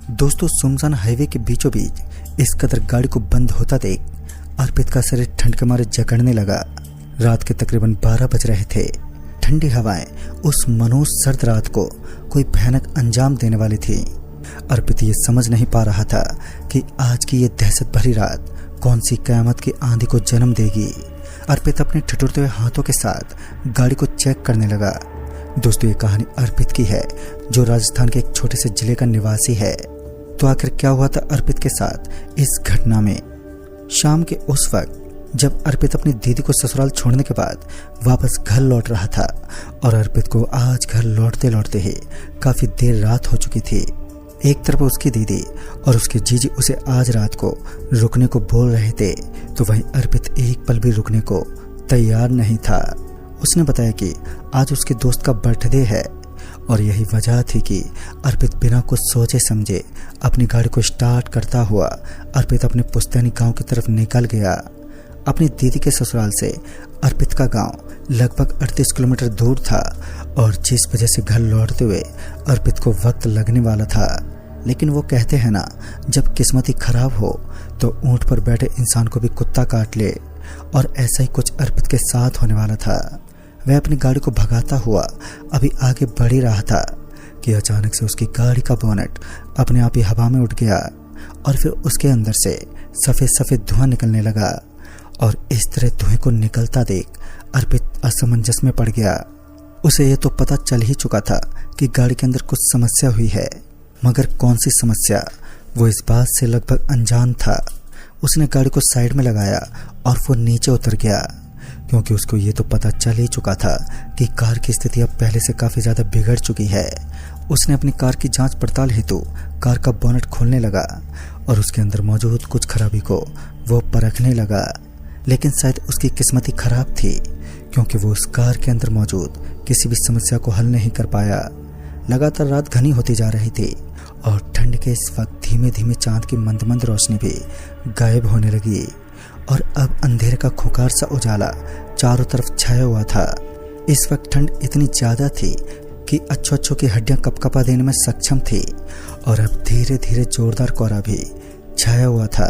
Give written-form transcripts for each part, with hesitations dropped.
दोस्तों, सुनसान हाईवे के बीचों बीच इस कदर गाड़ी को बंद होता देख अर्पित का शरीर ठंड के मारे जकड़ने लगा। रात के तकरीबन 12 बज रहे थे। ठंडी हवाएं उस मनोज सर्द रात को कोई भयानक अंजाम देने वाली थी। अर्पित ये समझ नहीं पा रहा था कि आज की ये दहशत भरी रात कौन सी कयामत की आंधी को जन्म देगी। अर्पित अपने ठिठुरते हुए हाथों के साथ गाड़ी को चेक करने लगा। दोस्तों, ये कहानी अर्पित की है, जो राजस्थान के एक छोटे से जिले का निवासी है। तो आखिर क्या हुआ था अर्पित के साथ इस घटना में? शाम के उस वक्त जब अर्पित अपनी दीदी को ससुराल छोड़ने के बाद वापस घर लौट रहा था, और अर्पित को आज घर लौटते लौटते ही काफी देर रात हो चुकी थी। एक तरफ उसकी दीदी और उसके जीजी उसे आज रात को रुकने को बोल रहे थे, तो वहीं अर्पित एक पल भी रुकने को तैयार नहीं था। उसने बताया कि आज उसके दोस्त का बर्थडे है, और यही वजह थी कि अर्पित बिना कुछ सोचे समझे अपनी गाड़ी को स्टार्ट करता हुआ अर्पित अपने पुश्तैनी गांव की तरफ निकल गया। अपनी दीदी के ससुराल से अर्पित का गांव लगभग 38 किलोमीटर दूर था, और जिस वजह से घर लौटते हुए अर्पित को वक्त लगने वाला था। लेकिन वो कहते हैं ना, जब किस्मत ही खराब हो तो ऊंट पर बैठे इंसान को भी कुत्ता काट ले, और ऐसा ही कुछ अर्पित के साथ होने वाला था। वह अपनी गाड़ी को भगाता हुआ अभी आगे बढ़ ही रहा था कि अचानक से उसकी गाड़ी का बोनट अपने आप ही हवा में उठ गया, और फिर उसके अंदर से सफेद सफेद धुआं निकलने लगा। और इस तरह धुएं को निकलता देख अर्पित असमंजस में पड़ गया। उसे ये तो पता चल ही चुका था कि गाड़ी के अंदर कुछ समस्या हुई है, मगर कौन सी समस्या, वो इस बात से लगभग अनजान था। उसने गाड़ी को साइड में लगाया और वो नीचे उतर गया, क्योंकि उसको ये तो पता चल ही चुका था कि कार की स्थिति अब पहले से काफी ज्यादा बिगड़ चुकी है। उसने अपनी कार की जांच पड़ताल हेतु कार का बोनट खोलने लगा, और उसके अंदर मौजूद कुछ खराबी को वो परखने लगा। लेकिन शायद उसकी किस्मत ही खराब थी, क्योंकि वो उस कार के अंदर मौजूद किसी भी समस्या को हल नहीं कर पाया। लगातार रात घनी होती जा रही थी, और ठंड के इस वक्त धीमे धीमे चांद की मंद मंद रोशनी भी गायब होने लगी, और अब अंधेरे का खुंखार सा उजाला चारों तरफ छाया हुआ था। इस वक्त ठंड इतनी ज्यादा थी कि अच्छों की हड्डियां कपकपा देने में सक्षम थी, और अब धीरे धीरे जोरदार कोहरा भी छाया हुआ था।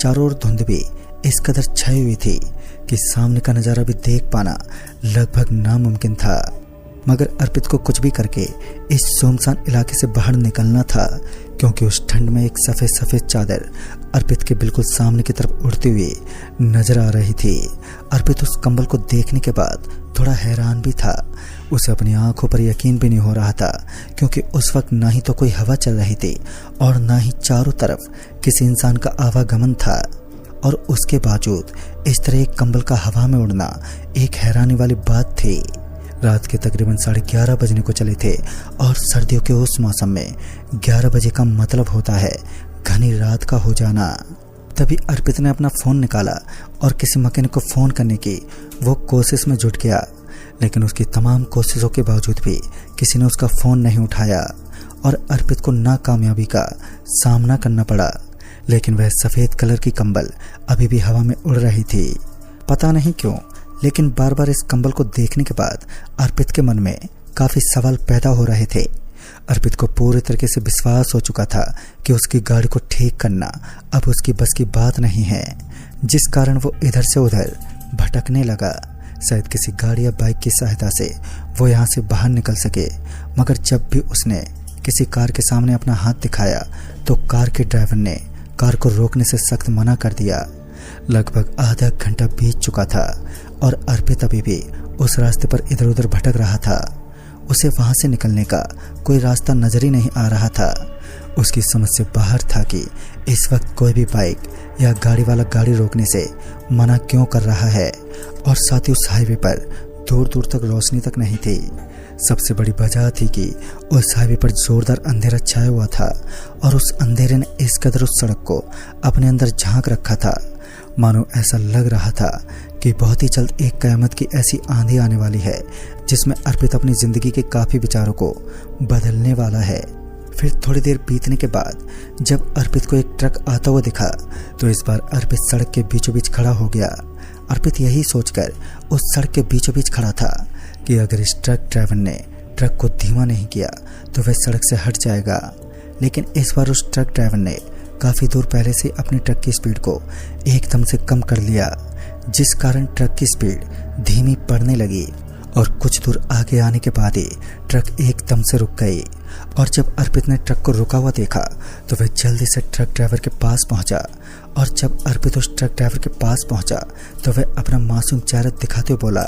चारों ओर धुंध भी इस कदर छाई हुई थी कि सामने का नजारा भी देख पाना लगभग नामुमकिन था। मगर अर्पित को कुछ भी करके इस सुनसान इलाके से बाहर निकलना था, क्योंकि उस ठंड में एक सफेद सफेद चादर अर्पित के बिल्कुल सामने की तरफ उड़ती हुई नजर आ रही थी। अर्पित उस कंबल को देखने के बाद थोड़ा हैरान भी था। उसे अपनी आंखों पर यकीन भी नहीं हो रहा था, क्योंकि उस वक्त ना ही तो कोई हवा चल रही थी और ना ही चारों तरफ किसी इंसान का आवागमन था। और उसके बावजूद इस तरह एक कंबल का हवा में उड़ना एक हैरानी वाली बात थी। रात के तकरीबन 11:30 बजने को चले थे, और सर्दियों के उस मौसम में 11 बजे का मतलब होता है घनी रात का हो जाना। तभी अर्पित ने अपना फोन निकाला और किसी मैकेनिक को फोन करने की वो कोशिश में जुट गया, लेकिन उसकी तमाम कोशिशों के बावजूद भी किसी ने उसका फोन नहीं उठाया, और अर्पित को नाकामयाबी का सामना करना पड़ा। लेकिन वह सफेद कलर की कंबल अभी भी हवा में उड़ रही थी। पता नहीं क्यों, लेकिन बार बार इस कंबल को देखने के बाद अर्पित के मन में काफी सवाल पैदा हो रहे थे। अर्पित को पूरी तरीके से विश्वास हो चुका था कि उसकी गाड़ी को ठीक करना अब उसकी बस की बात नहीं है, जिस कारण वो इधर से उधर भटकने लगा। शायद किसी गाड़ी या बाइक की सहायता से वो यहाँ से बाहर निकल सके। मगर जब भी उसने किसी कार के सामने अपना हाथ दिखाया, तो कार के ड्राइवर ने कार को रोकने से सख्त मना कर दिया। लगभग आधा घंटा बीत चुका था, और अर्पित अभी भी उस रास्ते पर इधर उधर भटक रहा था। उसे वहां से निकलने का कोई रास्ता नजर ही नहीं आ रहा था। उसकी समझ से बाहर था कि इस वक्त कोई भी बाइक या गाड़ी वाला गाड़ी रोकने से मना क्यों कर रहा है, और साथ ही उस हाईवे पर दूर दूर तक रोशनी तक नहीं थी। सबसे बड़ी वजह थी कि उस हाईवे पर जोरदार अंधेरा छाया हुआ था, और उस अंधेरे ने इस कदर उस सड़क को अपने अंदर झांक रखा था, मानो ऐसा लग रहा था कि बहुत ही जल्द एक कयामत की ऐसी आंधी आने वाली है, जिसमें अर्पित अपनी जिंदगी के काफी विचारों को बदलने वाला है। फिर थोड़ी देर बीतने के बाद जब अर्पित को एक ट्रक आता हुआ दिखा, तो इस बार अर्पित सड़क के बीचों बीच खड़ा हो गया। अर्पित यही सोचकर उस सड़क के बीचों बीच खड़ा था कि अगर इस ट्रक ड्राइवर ने ट्रक को धीमा नहीं किया तो वह सड़क से हट जाएगा। लेकिन इस बार उस ट्रक ड्राइवर ने काफी दूर पहले से अपनी ट्रक की स्पीड को एकदम से कम कर लिया, जिस कारण ट्रक की स्पीड धीमी पड़ने लगी और कुछ दूर आगे आने के बाद ही ट्रक एकदम से रुक गई। और जब अर्पित ने ट्रक को रुका हुआ देखा तो वह जल्दी से ट्रक ड्राइवर के पास पहुंचा। और जब अर्पित उस ट्रक ड्राइवर के पास पहुंचा तो वह अपना मासूम चेहरा दिखाते हुए बोला,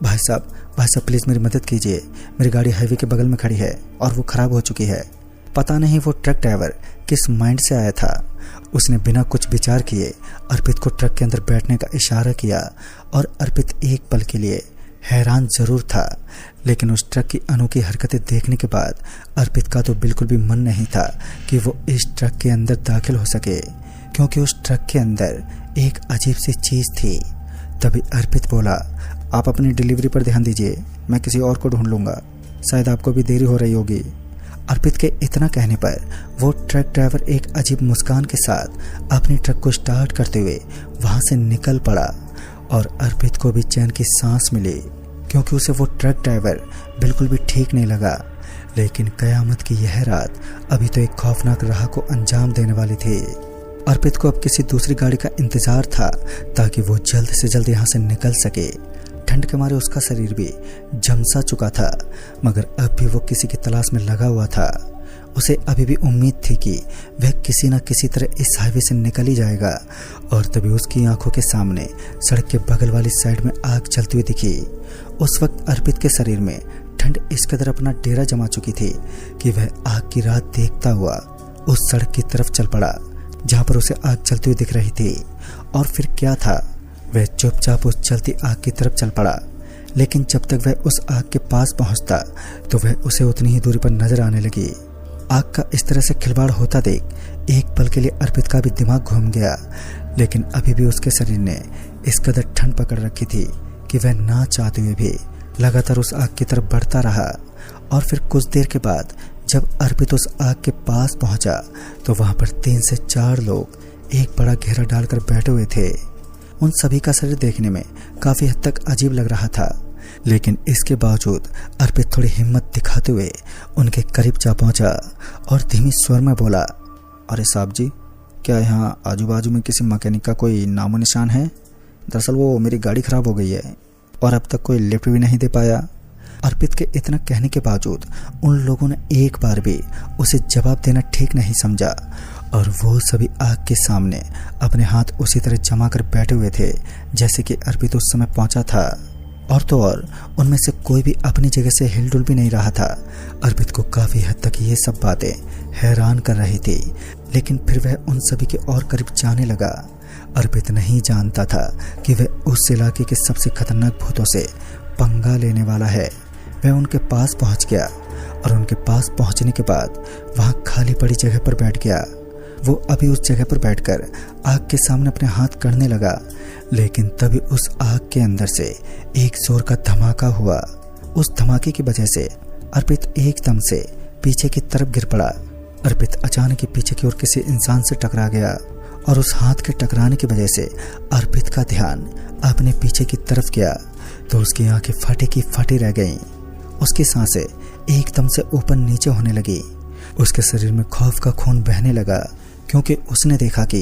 भाई साहब प्लीज़ मेरी मदद कीजिए, मेरी गाड़ी हाईवे के बगल में खड़ी है और वो खराब हो चुकी है। पता नहीं वो ट्रक ड्राइवर किस माइंड से आया था, उसने बिना कुछ विचार किए अर्पित को ट्रक के अंदर बैठने का इशारा किया। और अर्पित एक पल के लिए हैरान जरूर था, लेकिन उस ट्रक की अनोखी हरकतें देखने के बाद अर्पित का तो बिल्कुल भी मन नहीं था कि वो इस ट्रक के अंदर दाखिल हो सके, क्योंकि उस ट्रक के अंदर एक अजीब सी चीज थी। तभी अर्पित बोला, आप अपनी डिलीवरी पर ध्यान दीजिए, मैं किसी और को ढूंढ लूंगा, शायद आपको भी देरी हो रही होगी। अर्पित के इतना कहने पर वो ट्रक ड्राइवर एक अजीब मुस्कान के साथ अपनी ट्रक को स्टार्ट करते हुए वहां से निकल पड़ा। और अर्पित को भी चैन की सांस मिली, क्योंकि उसे वो ट्रक ड्राइवर बिल्कुल भी ठीक नहीं लगा। लेकिन कयामत की यह रात अभी तो एक खौफनाक राह को अंजाम देने वाली थी। अर्पित को अब किसी दूसरी गाड़ी का इंतजार था ताकि वो जल्द से जल्द यहाँ से निकल सके। ठंड के मारे उसका शरीर भी झमसा चुका था, मगर अब भी वो किसी की तलाश में लगा हुआ था। उसे अभी भी उम्मीद थी कि वह किसी न किसी तरह इस हाईवे से निकल ही जाएगा। और तभी उसकी आंखों के सामने सड़क के बगल वाली साइड में आग जलती हुई दिखी। उस वक्त अर्पित के शरीर में ठंड इस कदर अपना डेरा जमा चुकी थी कि वह आग की रात देखता हुआ उस सड़क की तरफ चल पड़ा जहां पर उसे आग जलती हुई दिख रही थी। और फिर क्या था, वह चुपचाप उस जलती आग की तरफ चल पड़ा। लेकिन जब तक वह उस आग के पास पहुंचता तो वह उसे उतनी ही दूरी पर नजर आने लगी। आग का इस तरह से खिलवाड़ होता देख एक पल के लिए अर्पित का भी दिमाग घूम गया, लेकिन अभी भी उसके शरीर ने इस कदर ठंड पकड़ रखी थी कि वह ना चाहते हुए भी लगातार उस आग की तरफ बढ़ता रहा। और फिर कुछ देर के बाद जब अर्पित उस आग के पास पहुंचा तो वहां पर 3 से 4 लोग एक बड़ा घेरा डालकर बैठे हुए थे। उन सभी का शरीर देखने में काफी हद तक अजीब लग रहा था, लेकिन इसके बावजूद अर्पित थोड़ी हिम्मत दिखाते हुए उनके करीब जा पहुंचा और धीमी स्वर में बोला, अरे साहब जी, क्या यहाँ आजू बाजू में किसी मैकेनिक का कोई नामो निशान है? दरअसल वो मेरी गाड़ी खराब हो गई है और अब तक कोई लिफ्ट भी नहीं दे पाया। अर्पित के इतना कहने के बावजूद उन लोगों ने एक बार भी उसे जवाब देना ठीक नहीं समझा और वो सभी आग के सामने अपने हाथ उसी तरह जमा कर बैठे हुए थे जैसे कि अर्पित उस समय पहुंचा था। और तो और उनमें से कोई भी अपनी जगह से हिलडुल भी नहीं रहा था। अर्पित को काफी हद तक ये सब बातें हैरान कर रही थी, लेकिन फिर वह उन सभी के और करीब जाने लगा। अर्पित नहीं जानता था कि वह उस इलाके के सबसे खतरनाक भूतों से पंगा लेने वाला है। वह उनके पास पहुंच गया और उनके पास पहुंचने के बाद वहां खाली पड़ी जगह पर बैठ गया। वो अभी उस जगह पर बैठकर आग के सामने अपने हाथ करने लगा, लेकिन तभी उस आग के अंदर से एक जोर का धमाका हुआ। उस धमाके की वजह से अर्पित एकदम से पीछे की तरफ गिर पड़ा। अर्पित अचानक ही पीछे की ओर किसी इंसान से टकरा गया और उस हाथ के टकराने की वजह से अर्पित का ध्यान अपने पीछे की तरफ गया तो उसकी आंखें फटी की फटी रह गईं। उसकी सांसें एकदम से ऊपर नीचे होने लगी। उसके शरीर में खौफ का खून बहने लगा, क्योंकि उसने देखा कि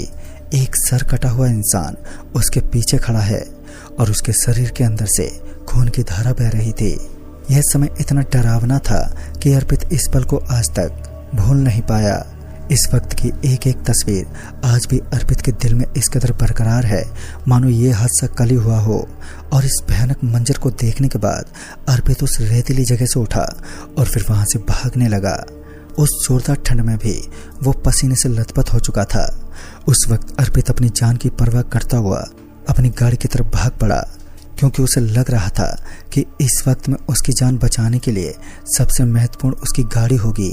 एक सर कटा हुआ इंसान उसके पीछे खड़ा है और उसके शरीर के अंदर से खून की धारा बह रही थी। यह समय इतना डरावना था कि अर्पित इस पल को आज तक भूल नहीं पाया। इस वक्त की एक एक तस्वीर आज भी अर्पित के दिल में इस कदर बरकरार है मानो ये हादसा कल ही हुआ हो। और इस भयानक मंजर को देखने के बाद अर्पित उस रेतीली जगह से उठा और फिर वहां से भागने लगा। उस जोरदार ठंड में भी वो पसीने से लथपथ हो चुका था। उस वक्त अर्पित अपनी जान की परवाह करता हुआ अपनी गाड़ी की तरफ भाग पड़ा, क्योंकि उसे लग रहा था कि इस वक्त में उसकी जान बचाने के लिए सबसे महत्वपूर्ण उसकी गाड़ी होगी।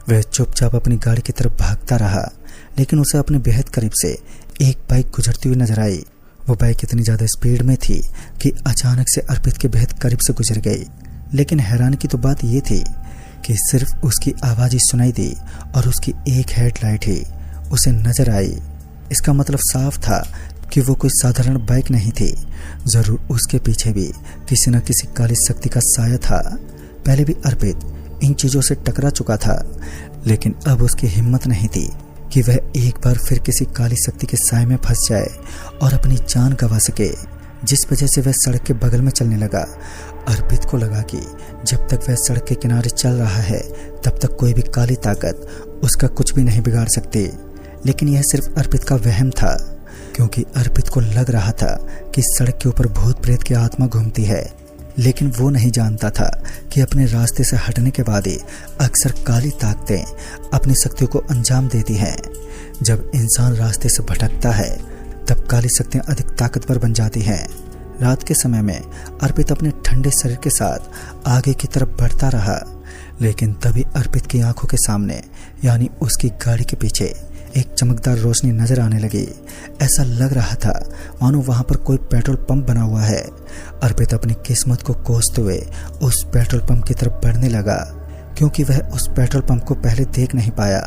वह चुपचाप अपनी गाड़ी की तरफ भागता रहा, लेकिन उसे अपने बेहद करीब से एक बाइक गुजरती हुई नजर आई। वो बाइक इतनी ज्यादा स्पीड में थी कि अचानक से अर्पित के बेहद करीब से गुजर गई। लेकिन हैरानी की तो बात यह थी कि सिर्फ उसकी आवाज ही सुनाई दी और उसकी एक हेडलाइट ही उसे नजर आई। इसका मतलब साफ था कि वो कोई साधारण बाइक नहीं थी, जरूर उसके पीछे भी किसी न किसी काली शक्ति का साया था। पहले भी अर्पित इन चीजों से टकरा चुका था, लेकिन अब उसकी हिम्मत नहीं थी कि वह एक बार फिर किसी काली शक्ति के साए में फंस जाए और अपनी जान गंवा सके। जिस वजह से वह सड़क के बगल में चलने लगा। अर्पित को लगा कि जब तक वह सड़क के किनारे चल रहा है तब तक कोई भी काली ताकत उसका कुछ भी नहीं बिगाड़ सकती। लेकिन यह सिर्फ अर्पित का वहम था, क्योंकि अर्पित को लग रहा था कि सड़क के ऊपर भूत प्रेत की आत्मा घूमती है। लेकिन वो नहीं जानता था कि अपने रास्ते से हटने के बाद ही अक्सर काली ताकतें अपनी शक्तियों को अंजाम देती हैं। जब इंसान रास्ते से भटकता है तब काली शक्तियां अधिक ताकतवर बन जाती हैं। रात के समय में अर्पित अपने ठंडे शरीर के साथ आगे की तरफ बढ़ता रहा, लेकिन तभी अर्पित की आंखों के सामने यानी उसकी गाड़ी के पीछे एक चमकदार रोशनी नजर आने लगी। ऐसा लग रहा था मानो वहां पर कोई पेट्रोल पंप बना हुआ है। अर्पित अपनी किस्मत को कोसते हुए उस पेट्रोल पंप की तरफ बढ़ने लगा, क्योंकि वह उस पेट्रोल पंप को पहले देख नहीं पाया।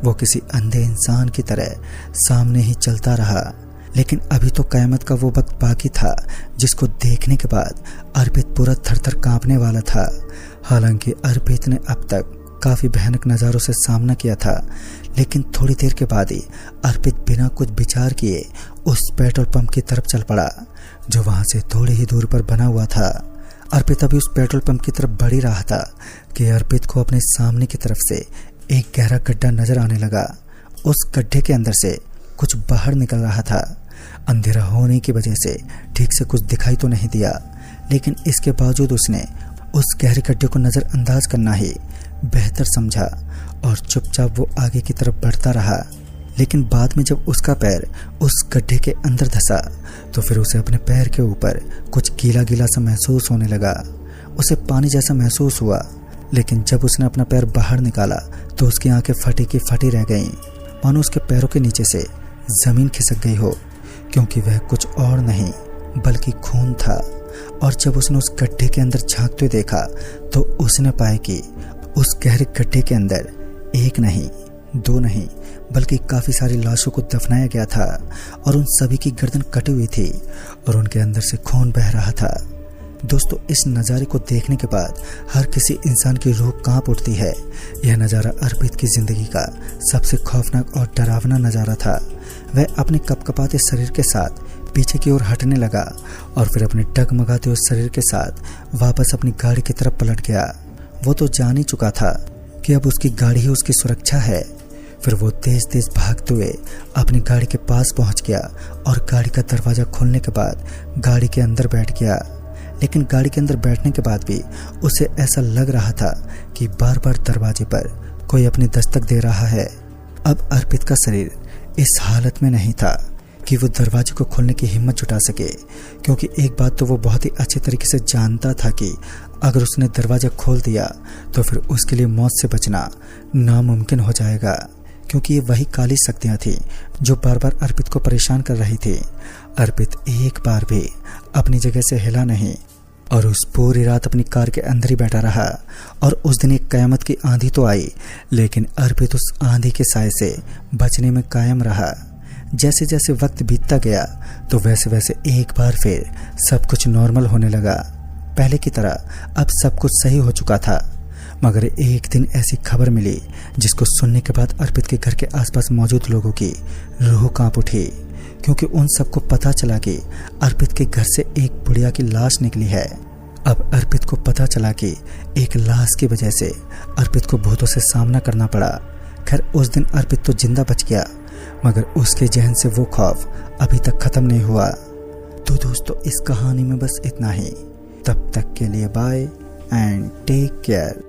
वो किसी अंधे इंसान की तरह सामने ही चलता रहा। लेकिन अभी तो कयामत का वो वक्त बाकी था जिसको देखने के बाद अर्पित पूरा थर-थर कांपने वाला था। हालांकि अर्पित ने अब तक काफी भयानक नज़ारों से सामना किया था, लेकिन थोड़ी देर के बाद ही अर्पित बिना कुछ विचार किए उस पेट्रोल पंप की तरफ चल पड़ा, जो वहां से थोड़ी ही दूर पर बना हुआ था। अर्पित अभी उस पेट्रोल पंप की तरफ बढ़ ही रहा था कि अर्पित को अपने सामने की तरफ से एक गहरा गड्ढा नजर आने लगा। उस गड्ढे के अंदर से कुछ बाहर निकल रहा था। अंधेरा होने की वजह से ठीक से कुछ दिखाई तो नहीं दिया, लेकिन इसके बावजूद उसने उस गहरे गड्ढे को नजरअंदाज करना ही बेहतर समझा और चुपचाप वो आगे की तरफ बढ़ता रहा। लेकिन बाद में जब उसका पैर उस गड्ढे के अंदर धंसा तो फिर उसे अपने पैर के ऊपर कुछ गीला गीला सा महसूस होने लगा। उसे पानी जैसा महसूस हुआ, लेकिन जब उसने अपना पैर बाहर निकाला तो उसकी आंखें फटी की फटी रह गईं, मानो उसके पैरों के नीचे से जमीन खिसक गई हो, क्योंकि वह कुछ और नहीं बल्कि खून था। और जब उसने उस गड्ढे के अंदर झांकते हुए देखा तो उसने पाया कि उस गहरे गड्ढे के अंदर एक नहीं, दो नहीं, बल्कि काफी सारी लाशों को दफनाया गया था और उन सभी की गर्दन कटी हुई थी और उनके अंदर से खून बह रहा था। दोस्तों, इस नज़ारे को देखने के बाद हर किसी इंसान की रूह कांप उठती है। यह नज़ारा अर्पित की जिंदगी का सबसे खौफनाक और डरावना नज़ारा था। वह अपने कपकपाते शरीर के साथ पीछे की ओर हटने लगा और फिर अपने डगमगाते हुए शरीर के साथ वापस अपनी गाड़ी की तरफ पलट गया। वो तो जान ही चुका था कि अब उसकी गाड़ी ही उसकी सुरक्षा है। फिर वो तेज तेज भागते हुए अपनी गाड़ी के पास पहुंच गया और गाड़ी का दरवाजा खोलने के बाद गाड़ी के अंदर बैठ गया। लेकिन गाड़ी के अंदर बैठने के बाद भी उसे ऐसा लग रहा था कि बार बार दरवाजे पर कोई अपनी दस्तक दे रहा है। अब अर्पित का शरीर इस हालत में नहीं था कि वो दरवाजे को खोलने की हिम्मत जुटा सके, क्योंकि एक बात तो वो बहुत ही अच्छे तरीके से जानता था कि अगर उसने दरवाजा खोल दिया तो फिर उसके लिए मौत से बचना नामुमकिन हो जाएगा, क्योंकि ये वही काली शक्तियां थी जो बार बार अर्पित को परेशान कर रही थी। अर्पित एक बार भी अपनी जगह से हिला नहीं और उस पूरी रात अपनी कार के अंदर ही बैठा रहा। और उस दिन एक कयामत की आंधी तो आई, लेकिन अर्पित उस आंधी के साए से बचने में कायम रहा। जैसे जैसे वक्त बीतता गया तो वैसे वैसे एक बार फिर सब कुछ नॉर्मल होने लगा। पहले की तरह अब सब कुछ सही हो चुका था, मगर एक दिन ऐसी खबर मिली जिसको सुनने के बाद अर्पित के घर के आसपास मौजूद लोगों की रूह कांप उठी, क्योंकि उन सबको पता चला कि अर्पित के घर से एक बुढ़िया की लाश निकली है। अब अर्पित को पता चला कि एक लाश की वजह से अर्पित को भूतों से सामना करना पड़ा। खैर, उस दिन अर्पित तो जिंदा बच गया, मगर उसके जहन से वो खौफ अभी तक खत्म नहीं हुआ। तो दोस्तों, इस कहानी में बस इतना ही। तब तक के लिए बाय एंड टेक केयर।